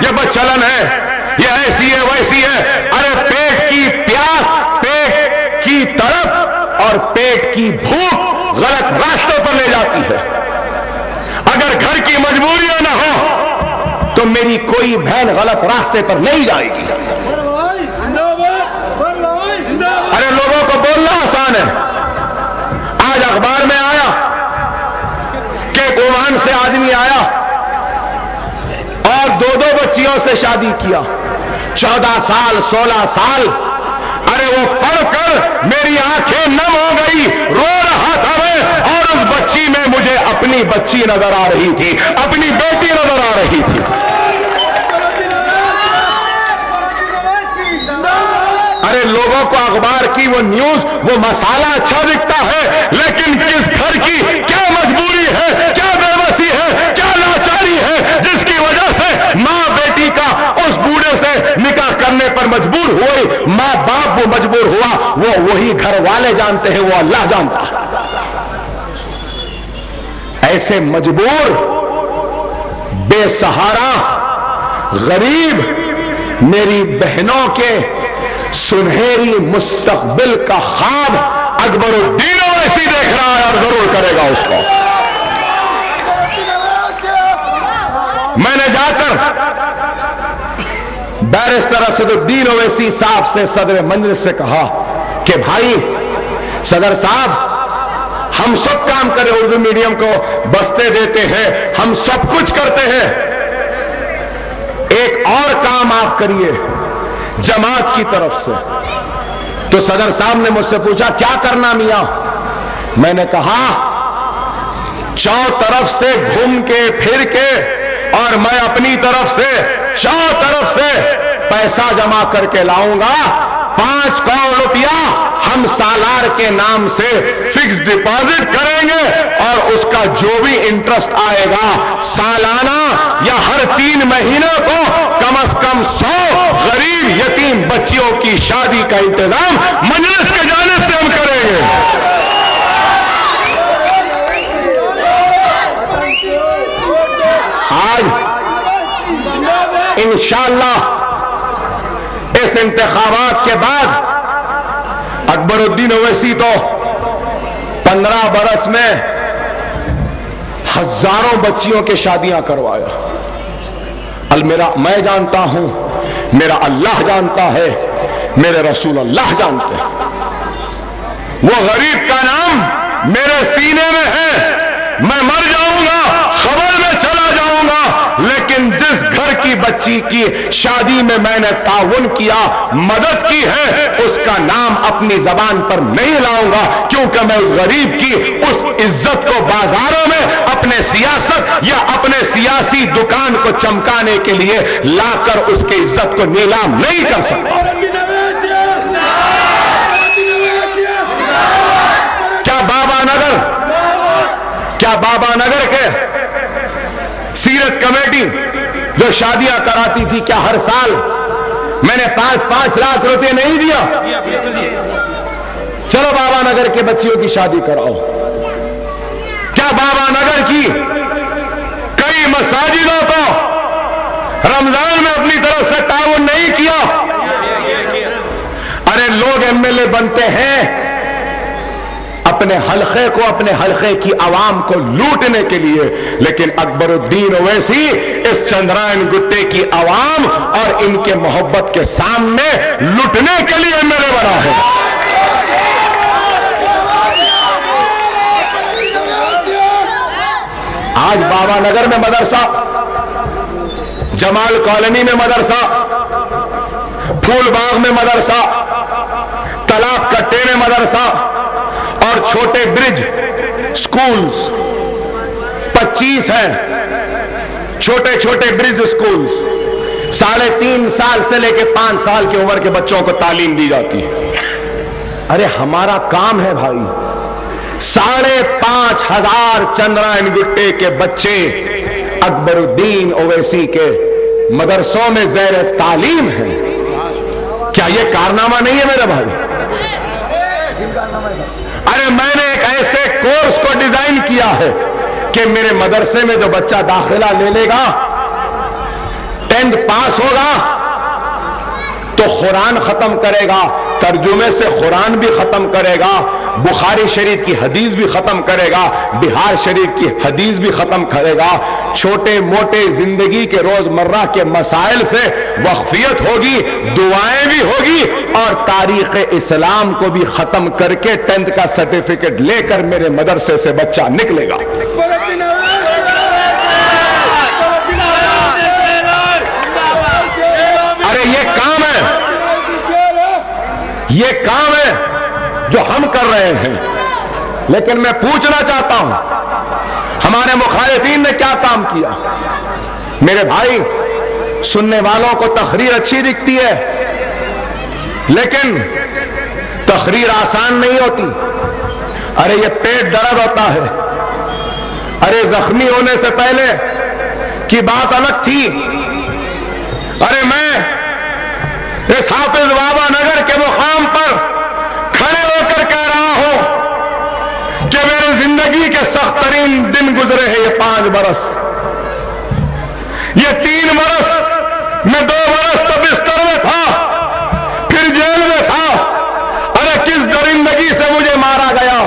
ये बदचलन है, ये ऐसी है वैसी है। अरे पेट की प्यास, पेट की तड़प और पेट की भूख गलत रास्तों पर ले जाती है। अगर घर की मजबूरियां ना हो तो मेरी कोई बहन गलत रास्ते पर नहीं जाएगी। अरे लोगों को बोलना आसान है। आज अखबार में आया कि ओमान से आदमी आया और 2-2 बच्चियों से शादी किया, 14 साल 16 साल। अरे वो पढ़कर मेरी आंखें नम हो गई, रो रहा था मैं, और उस बच्ची में मुझे अपनी बच्ची नजर आ रही थी, अपनी बेटी नजर आ रही थी। अरे लोगों को अखबार की वो न्यूज, वो मसाला अच्छा दिखता है, लेकिन किस घर की क्या मजबूरी है, क्या बेबसी है, क्या लाचारी है, जिसकी वजह से मां बेटी का उस बूढ़े से निकाह करने पर मजबूर हुई। मां बाप वो मजबूर हुआ, वो वही घर वाले जानते हैं, वो अल्लाह जानता है। ऐसे मजबूर, बेसहारा, गरीब मेरी बहनों के सुनहरी मुस्तकबिल का ख्वाब अकबरुद्दीन ओवैसी देख रहा है और जरूर करेगा उसको। मैंने जाकर बैरिस्टर असदुद्दीन ओवैसी साहब से, सदर मजलिस से कहा कि भाई सदर साहब, हम सब काम करें, उर्दू मीडियम को बस्ते देते हैं, हम सब कुछ करते हैं, एक और काम आप करिए जमात की तरफ से। तो सदर साहब ने मुझसे पूछा क्या करना मियां? मैंने कहा चौतरफ से घूम के फिर के और मैं अपनी तरफ से चौतरफ से पैसा जमा करके लाऊंगा। 5 करोड़ रुपया हम सालार के नाम से फिक्स डिपॉजिट करेंगे और उसका जो भी इंटरेस्ट आएगा सालाना या हर 3 महीनों को कम से कम 100 गरीब यतीम बच्चियों की शादी का इंतजाम मजलिस के जानिब से हम करेंगे। आज इंशाअल्लाह इस इंतखाबात के बाद अकबरुद्दीन ओवैसी तो 15 बरस में हजारों बच्चियों की शादियां करवाया। मैं जानता हूं, मेरा अल्लाह जानता है, मेरे रसूल अल्लाह जानते हैं। वो गरीब का नाम मेरे सीने में है। मैं मर जाऊंगा, खबर में चला जाऊंगा, लेकिन जिस घर की बच्ची की शादी में मैंने ताउन किया, मदद की है, उसका नाम अपनी जबान पर नहीं लाऊंगा, क्योंकि मैं उस गरीब की उस इज्जत को बाजारों में अपने सियासत या अपने सियासी दुकान को चमकाने के लिए लाकर उसकी इज्जत को नीलाम नहीं कर सकता। क्या बाबा नगर के सीरत कमेटी जो शादियां कराती थी, क्या हर साल मैंने 5-5 लाख रुपए नहीं दिया? चलो बाबा नगर के बच्चियों की शादी कराओ। क्या बाबा नगर की कई मसाजिदों को रमजान में अपनी तरफ से ताउन नहीं किया? अरे लोग एमएलए बनते हैं अपने हल्के की आवाम को लूटने के लिए, लेकिन अकबरुद्दीन ओवैसी इस चंद्रायन गुट्टे की आवाम और इनके मोहब्बत के सामने लूटने के लिए एमएलए बना है। आज बाबा नगर में मदरसा, जमाल कॉलोनी में मदरसा, फूलबाग में मदरसा, तालाब कट्टे में मदरसा और छोटे ब्रिज स्कूल्स 25 हैं। छोटे छोटे ब्रिज स्कूल्स 3.5 साल से लेकर 5 साल की उम्र के बच्चों को तालीम दी जाती है। अरे हमारा काम है भाई, 5,500 चंद्रायन गुट्टे के बच्चे अकबरुद्दीन ओवैसी के मदरसों में ज़ैर तालीम हैं। क्या यह कारनामा नहीं है मेरे भाई? अरे मैंने एक ऐसे कोर्स को डिजाइन किया है कि मेरे मदरसे में जो बच्चा दाखिला ले लेगा, 10th पास होगा तो कुरान खत्म करेगा, तर्जुमे से कुरान भी खत्म करेगा, बुखारी शरीफ की हदीस भी खत्म करेगा, बिहार शरीफ की हदीस भी खत्म करेगा, छोटे मोटे जिंदगी के रोजमर्रा के मसाइल से वक्फियत होगी, दुआएं भी होगी और तारीख इस्लाम को भी खत्म करके 10th का सर्टिफिकेट लेकर मेरे मदरसे से बच्चा निकलेगा। अरे ये काम है जो हम कर रहे हैं, लेकिन मैं पूछना चाहता हूं हमारे मुखालिफीन ने क्या काम किया? मेरे भाई, सुनने वालों को तकरीर अच्छी दिखती है, लेकिन तकरीर आसान नहीं होती। अरे ये पेट दर्द होता है, अरे जख्मी होने से पहले की बात अलग थी। अरे मैं इस हाफिज बाबा नगर के मुकाम पर खड़े होकर कह रहा हूं कि मेरी जिंदगी के सख्त तरीन दिन गुजरे हैं ये 5 बरस, ये 3 बरस, मैं 2 बरस तो बिस्तर में था, फिर जेल में था। अरे किस दरिंदगी से मुझे मारा गया?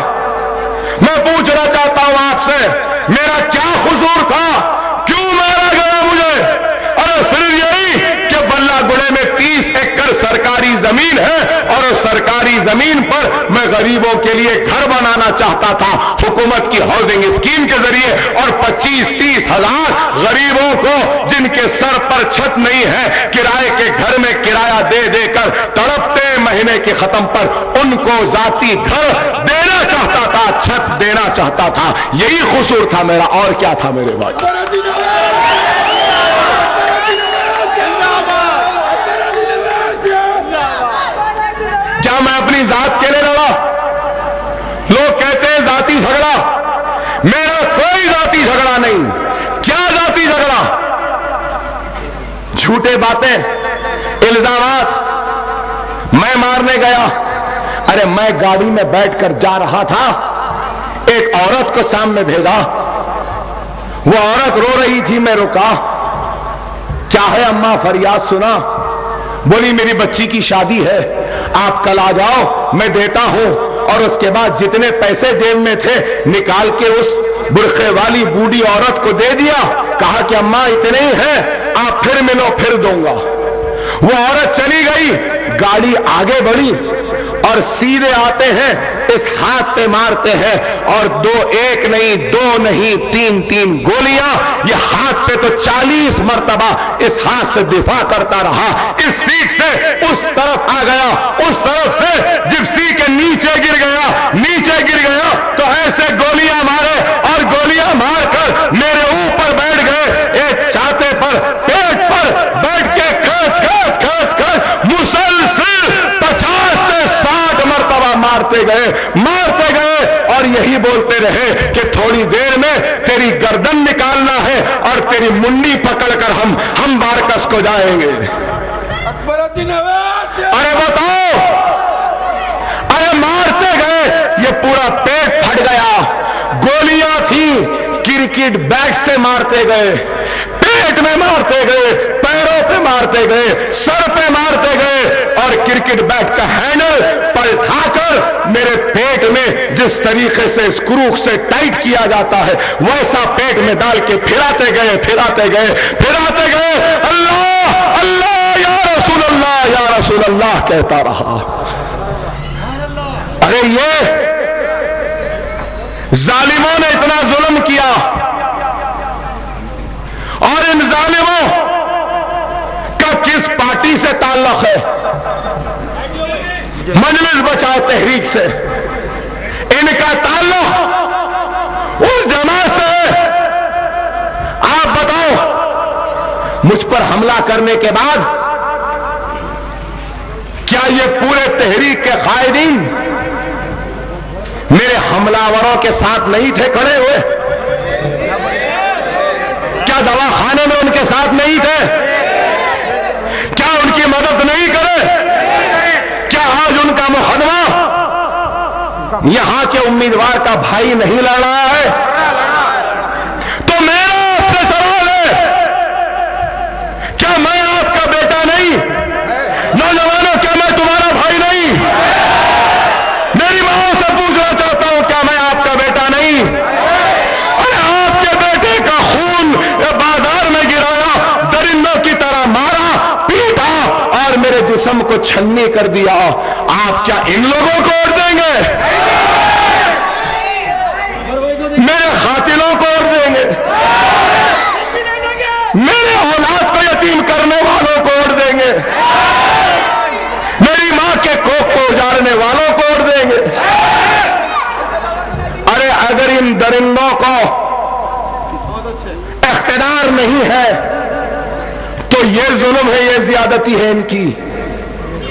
मैं पूछना चाहता हूं आपसे, मेरा क्या कसूर था? क्यों मारा गया मुझे? अरे सिर्फ यही कि बल्लागुड़े में 30 एकड़ सरकारी जमीन है और उस सरकारी जमीन पर मैं गरीबों के लिए घर बनाना चाहता था हुकूमत की हाउसिंग स्कीम के जरिए, और 25-30 हजार गरीबों को जिनके सर पर छत नहीं है, किराए के घर में किराया दे देकर तड़पते महीने के खत्म पर उनको जाती घर देना चाहता था, छत देना चाहता था। यही कसूर था मेरा, और क्या था मेरे भाई? क्या मैं अपनी जात के लिए लड़ा? लोग कहते हैं जाति झगड़ा, मेरा कोई जाति झगड़ा नहीं। क्या जाति झगड़ा? झूठे बातें, इल्जामात। मैं मारने गया, अरे मैं गाड़ी में बैठकर जा रहा था, एक औरत को सामने भेजा, वो औरत रो रही थी, मैं रुका, क्या है अम्मा, फरियाद सुना? बोली मेरी बच्ची की शादी है, आप कल आ जाओ, मैं देता हूं। और उसके बाद जितने पैसे जेब में थे निकाल के उस बुरखे वाली बूढ़ी औरत को दे दिया। कहा कि अम्मा इतने ही है, आप फिर मिलो, फिर दूंगा। वो औरत चली गई, गाड़ी आगे बढ़ी और सीधे आते हैं, इस हाथ पे मारते हैं और एक नहीं, दो नहीं, तीन गोलियां। ये हाथ पे तो 40 मरतबा इस हाथ से दिफा करता रहा। इस सीख से उस तरफ आ गया, उस तरफ से जिप्सी के नीचे गिर गया तो ऐसे गोलियां मारे और गोलियां मारकर मेरे ऊपर बैठ गए, एक छाते पर, पेट पर बैठ के खच मुसलसल 50 से 60 मरतबा मारते गए और यही बोलते रहे कि थोड़ी देर में तेरी गर्दन निकालना है और तेरी मुंडी पकड़कर हम बारकस को जाएंगे। अरे बताओ, अरे मारते गए, ये पूरा पेट फट गया। गोलियां थी, क्रिकेट बैट से मारते गए, पेट में मारते गए, पैरों पे मारते गए, सर पे मारते गए और क्रिकेट बैट का हैंडल पलटाकर मेरे पेट में जिस तरीके से स्क्रू से टाइट किया जाता है वैसा पेट में डाल के फिराते गए। अल्लाह अल्लाह या रसूल अल्लाह कहता रहा। अरे ये जालिमों ने इतना जुल्म किया और इन जालिमों का किस पार्टी से ताल्लुक है? मजलिस बचाओ तहरीक से। इनका ताल्लुक उस जमात से है। आप बताओ, मुझ पर हमला करने के बाद क्या ये पूरे तहरीक के कायदीन मेरे हमलावरों के साथ नहीं थे खड़े हुए? क्या दवाखाने में उनके साथ नहीं थे? क्या उनकी मदद नहीं करे? क्या आज उनका मुकदमा यहां के उम्मीदवार का भाई नहीं लड़ रहा है? तो मेरा आपसे सवाल है, क्या मैं आपका बेटा नहीं? नौजवानों, क्या मैं तुम्हारा भाई नहीं? मेरी मां से पूछना चाहता हूं, क्या मैं आपका बेटा नहीं? अरे आपके बेटे का खून बाजार में गिराया, दरिंदों की तरह मारा, पीटा और मेरे जिस्म को छन्नी कर दिया। आप क्या इन लोगों को वोट देंगे? मेरे कातिलों को वोट देंगे? मेरे औलाद को यतीम करने वालों को वोट देंगे? मेरी मां के कोख को उजाड़ने वालों को वोट देंगे? अरे अगर इन दरिंदों को इख्तियार नहीं है तो ये जुल्म है, ये ज्यादती है इनकी।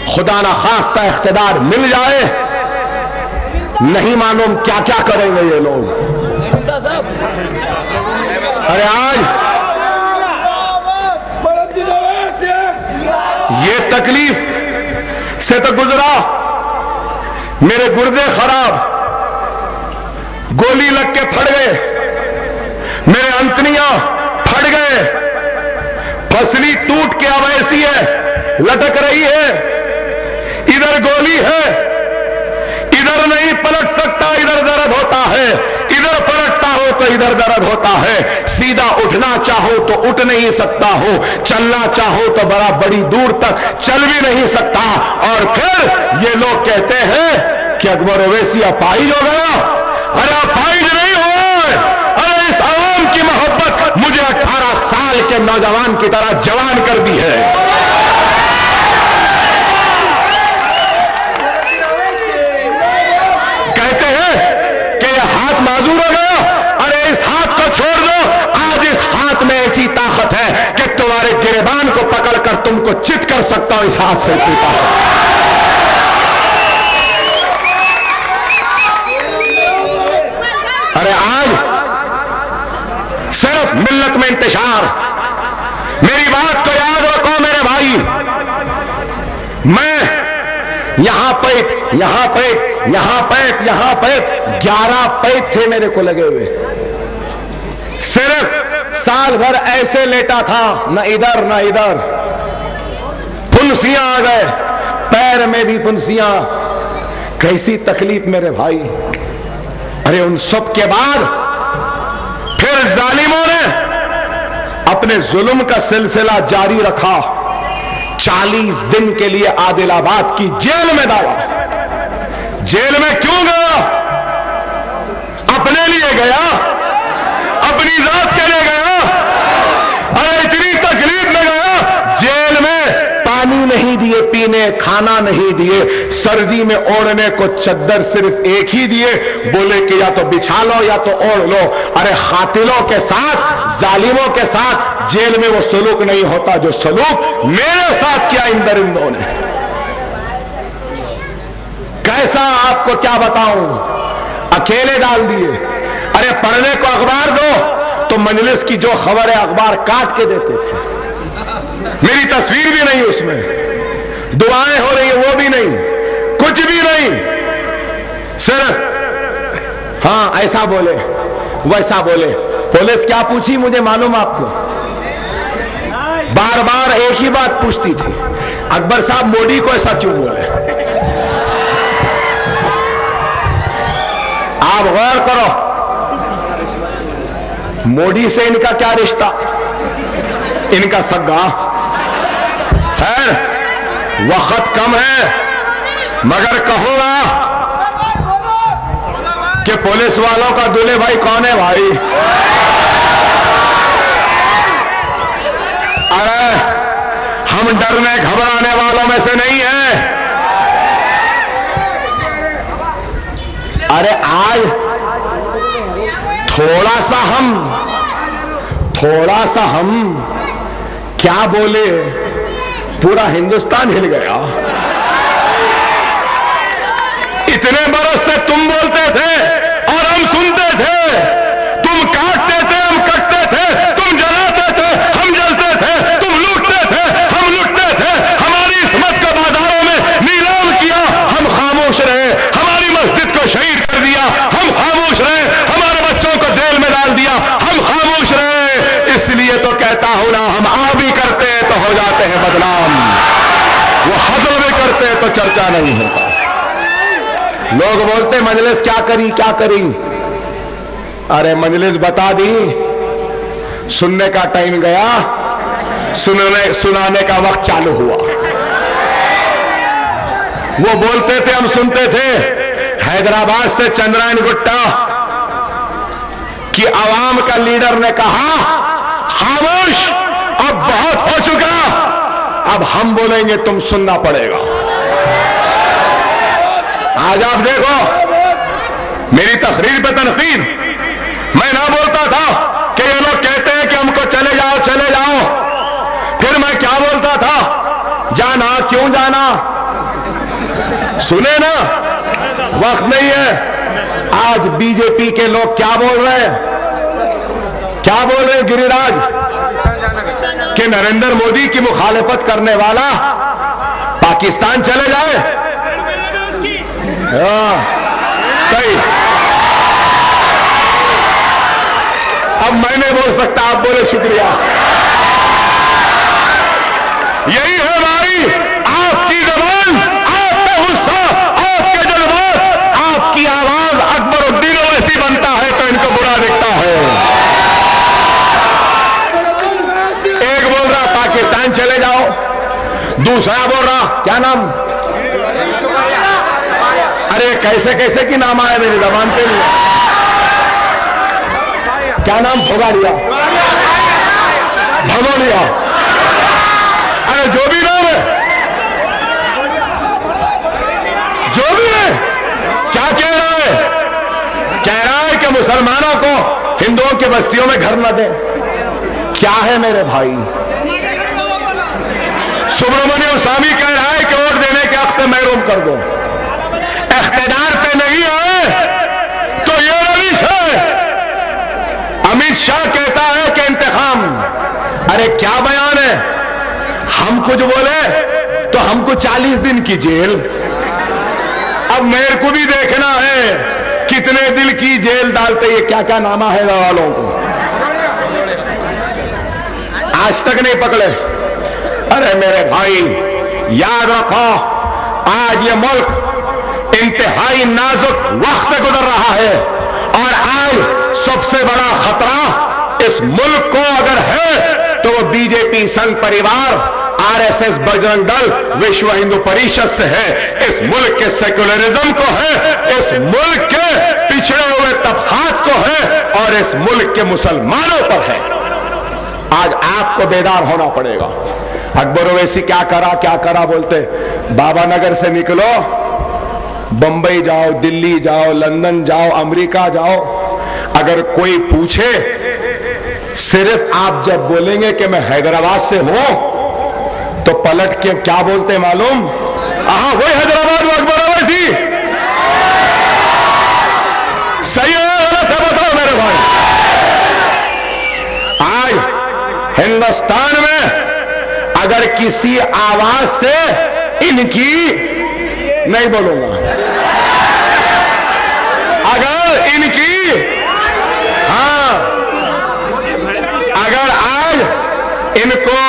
खुदा ना खास्ता इख्तियार मिल जाए, नहीं मालूम क्या क्या करेंगे ये लोग। अरे आज ये तकलीफ से तो गुजरा, मेरे गुर्दे खराब, गोली लग के फट गए, मेरे अंतनियां फट गए, फसली टूट के अब ऐसी है, लटक रही है, इधर गोली है, इधर नहीं पलट सकता, इधर दर्द होता है, इधर पलटता हो तो इधर दर्द होता है, सीधा उठना चाहो तो उठ नहीं सकता हो, चलना चाहो तो बड़ी दूर तक चल भी नहीं सकता। और फिर ये लोग कहते हैं कि अकबर ओवैसी अपाहिज हो गया। अरे अपाहिज नहीं हो, अरे इस आवाम की मोहब्बत मुझे 18 साल के नौजवान की तरह जवान कर दी है। कहते हैं कि यह हाथ माजूर हो गया, अरे इस हाथ को छोड़ दो, आज इस हाथ में ऐसी ताकत है कि तुम्हारे गिरेबान को पकड़कर तुमको चित कर सकता हूं, इस हाथ से पीता है। अरे आज सिर्फ मिल्लत में इंतशार, मेरी बात को याद रखो मेरे भाई, मैं यहां पैक 11 पैक थे मेरे को लगे हुए, सिर्फ साल भर ऐसे लेटा था, न इधर न इधर, फुंसियां आ गए, पैर में भी फुंसियां। कैसी तकलीफ मेरे भाई। अरे उन सब के बाद फिर जालिमों ने अपने जुल्म का सिलसिला जारी रखा। 40 दिन के लिए आदिलाबाद की जेल में डाला। जेल में क्यों गया? अपने लिए गया, अपनी जात के लिए गया। अरे इतनी तकलीफ में गया, जेल में पानी नहीं दिए पीने, खाना नहीं दिए, सर्दी में ओढ़ने को चद्दर सिर्फ एक ही दिए, बोले कि या तो बिछा लो या तो ओढ़ लो। अरे कातिलों के साथ, जालिमों के साथ जेल में वो सलूक नहीं होता जो सलूक मेरे साथ किया इन दरिंदों ने। कैसा आपको क्या बताऊं, अकेले डाल दिए। अरे पढ़ने को अखबार दो तो मजलिस की जो खबर है अखबार काट के देते थे। मेरी तस्वीर भी नहीं उसमें, दुआएं हो रही है वो भी नहीं, कुछ भी नहीं। सिर्फ हाँ ऐसा बोले वैसा बोले। पुलिस क्या पूछी मुझे मालूम आपको? बार बार एक ही बात पूछती थी, अकबर साहब मोदी को ऐसा क्यों बोले? आप गौर करो, मोदी से इनका क्या रिश्ता? इनका सगा है, वक्त कम है, मगर कहूंगा कि पुलिस वालों का दूल्हे भाई कौन है भाई? अरे हम डरने घबराने वालों में से नहीं हैं। अरे आज थोड़ा सा हम क्या बोले, पूरा हिंदुस्तान हिल गया। इतने बरस से तुम बोलते थे और हम सुनते थे, तुम काटते थे हम कटते थे, तुम जलाते थे हम जलते थे, तुम लूटते थे हम लूटते थे, हमारी इस्मत को बाजारों में नीलाम किया, हम खामोश रहे, हमारी मस्जिद को शहीद कर दिया, हम खामोश रहे, हमारे बच्चों को जेल में डाल दिया, हम खामोश रहे। इसलिए तो कहता हूं ना, हम आ भी करते हैं तो हो जाते हैं बदनाम, वो हजल भी करते हैं तो चर्चा नहीं होता। लोग बोलते मजलिस क्या करी क्या करी। अरे मजलिस बता दी, सुनने का टाइम गया, सुनाने का वक्त चालू हुआ। वो बोलते थे हम सुनते थे। हैदराबाद से चंद्रायन गुट्टा की आवाम का लीडर ने कहा खामोश, अब बहुत हो चुका, अब हम बोलेंगे तुम सुनना पड़ेगा। आज आप देखो मेरी तकरीर पे तनकीद, मैं ना बोलता था कि ये लोग कहते हैं कि हमको चले जाओ चले जाओ, फिर मैं क्या बोलता था, जाना क्यों जाना, सुने ना, वक्त नहीं है। आज बीजेपी के लोग क्या बोल रहे हैं, क्या बोल रहे हैं गिरिराज, कि नरेंद्र मोदी की मुखालिफत करने वाला पाकिस्तान चले जाए। सही, अब मैं नहीं बोल सकता, आप बोले शुक्रिया। यही है भाई आपकी जबान, आपका गुस्सा, आपके जज्बात, आपकी आवाज अकबरुद्दीन ओवैसी बनता है तो इनको बुरा दिखता है। एक बोल रहा पाकिस्तान चले जाओ, दूसरा बोल रहा क्या नाम, अरे कैसे कैसे की नाम आया मेरी जबान पे, क्या नाम, भोगाड़िया, भगोड़िया, अरे जो भी नाम है, जो भी है, क्या कह रहा है, कह रहा है कि मुसलमानों को हिंदुओं की बस्तियों में घर न दें। क्या है मेरे भाई, सुब्रमण्यम स्वामी कह रहा है कि वोट देने के हक से महरूम कर दो, इख्तियार पे नहीं आए तो ये रविश है। अमित शाह कहता है कि इंतखाम, अरे क्या बयान है, हम कुछ बोले तो हमको 40 दिन की जेल। अब मेरे को भी देखना है कितने दिल की जेल डालते, ये क्या क्या नामा है वालों को। आज तक नहीं पकड़े। अरे मेरे भाई, याद रखो, आज ये मुल्क इंतहाई नाजुक वक्त से गुजर रहा है और आज सबसे बड़ा खतरा इस मुल्क को अगर है तो वो बीजेपी, संघ परिवार, आरएसएस, बजरंग दल, विश्व हिंदू परिषद से है। इस मुल्क के सेक्युलरिज्म को है, इस मुल्क के पिछड़े हुए तबकात को है और इस मुल्क के मुसलमानों पर है। आज आपको बेदार होना पड़ेगा। अकबर ओवैसी क्या करा बोलते, बाबा नगर से निकलो, बंबई जाओ, दिल्ली जाओ, लंदन जाओ, अमेरिका जाओ, अगर कोई पूछे, सिर्फ आप जब बोलेंगे कि मैं हैदराबाद से हूं तो पलट के क्या बोलते मालूम? वही हैदराबाद, वो अकबर ओवैसी। सही है गलत है बताओ मेरे भाई। आज हिंदुस्तान में अगर किसी आवाज से इनकी, नहीं बोलूंगा, अगर इनकी, अगर आज इनको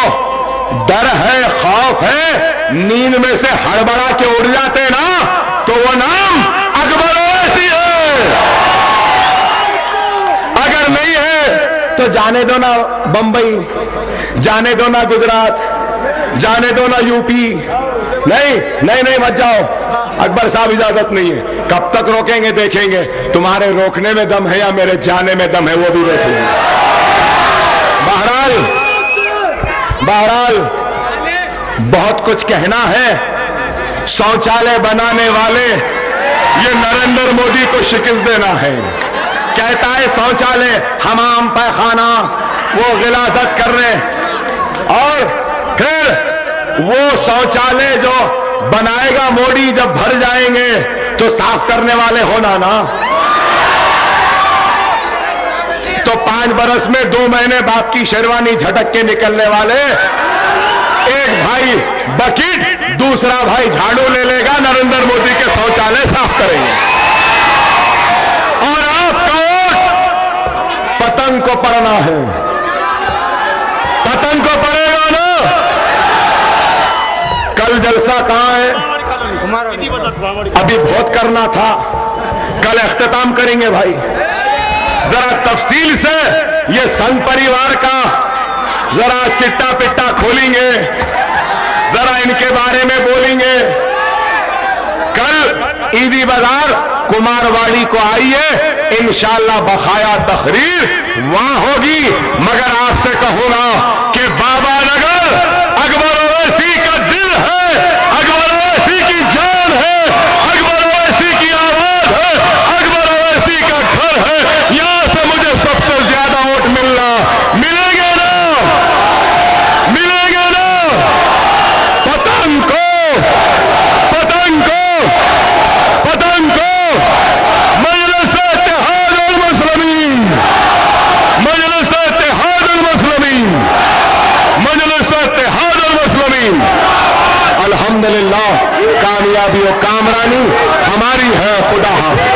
डर है, खौफ है, नींद में से हड़बड़ा के उड़ जाते ना, तो वो नाम अकबर ओवैसी है। अगर नहीं है तो जाने दो ना बंबई, जाने दो ना गुजरात, जाने दो ना यूपी। नहीं मत जाओ, अकबर साहब इजाजत नहीं है। कब तक रोकेंगे देखेंगे, तुम्हारे रोकने में दम है या मेरे जाने में दम है, वो भी देखेंगे। बहरहाल बहुत कुछ कहना है। शौचालय बनाने वाले ये नरेंद्र मोदी को शिकस्त देना है। कहता है शौचालय, हमाम, पैखाना, वो गिलासत कर रहे, और फिर वो शौचालय जो बनाएगा मोदी, जब भर जाएंगे तो साफ करने वाले होना ना। तो 5 बरस में 2 महीने बाप की शेरवानी झटक के निकलने वाले, एक भाई बकेट, दूसरा भाई झाड़ू ले लेगा, नरेंद्र मोदी के शौचालय साफ करेंगे। और आपका वोट पतंग को पड़ना है, पतंग को पड़ेगा ना। कल जलसा कहां है? अभी बहुत करना था, कल इख्तिताम करेंगे भाई। जरा तफसील से ये संघ परिवार का जरा चिट्टा पिट्टा खोलेंगे, जरा इनके बारे में बोलेंगे। कल ईदी बाजार कुमारवाड़ी को आइए, इंशाअल्लाह बकाया तकरीर वहां होगी। मगर आपसे कहूंगा कि बाबा नगर अकबर ओवैसी का दिल है, अकबर ओवैसी की जान है, अकबर ओवैसी की आवाज है, अकबर ओवैसी का घर है। यहां से मुझे सबसे ज्यादा वोट मिलेंगे ना, मिलेंगे ना। पतंग को मजलिस-ए-इत्तेहादुल मुस्लिमीन, मजलिस-ए-इत्तेहादुल मुस्लिमीन। अल्हम्दुलिल्लाह, कामयाबी और कामरानी हमारी है। खुदा हाफ़िज़।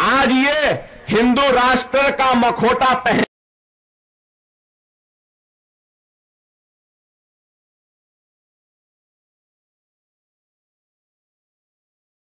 आज ये हिंदू राष्ट्र का मखोटा पहन